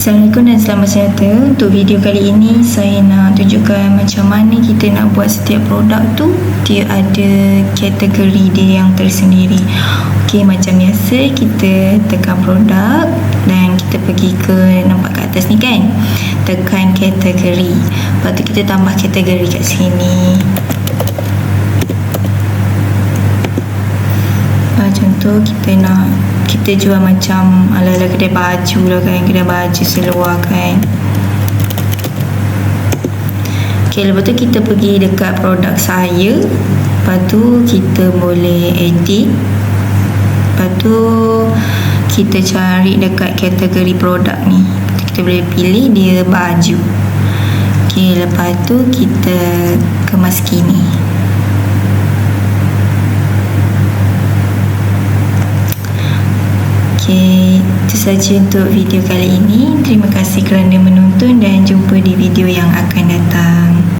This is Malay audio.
Assalamualaikum dan selamat sejahtera. Untuk video kali ini saya nak tunjukkan macam mana kita nak buat setiap produk tu dia ada kategori dia yang tersendiri. Okey, macam biasa kita tekan produk dan kita pergi ke, nampak kat atas ni kan, tekan kategori, lepas tu kita tambah kategori kat sini. Contoh kita jual macam ala-ala kedai baju lah kan, kedai baju seluar kan. Ok, lepas tu kita pergi dekat produk saya, lepas tu kita boleh edit, lepas tu kita cari dekat kategori produk ni, kita boleh pilih dia baju. Ok, lepas tu kita kemas kini. Itu saja untuk video kali ini. Terima kasih kerana menonton dan jumpa di video yang akan datang.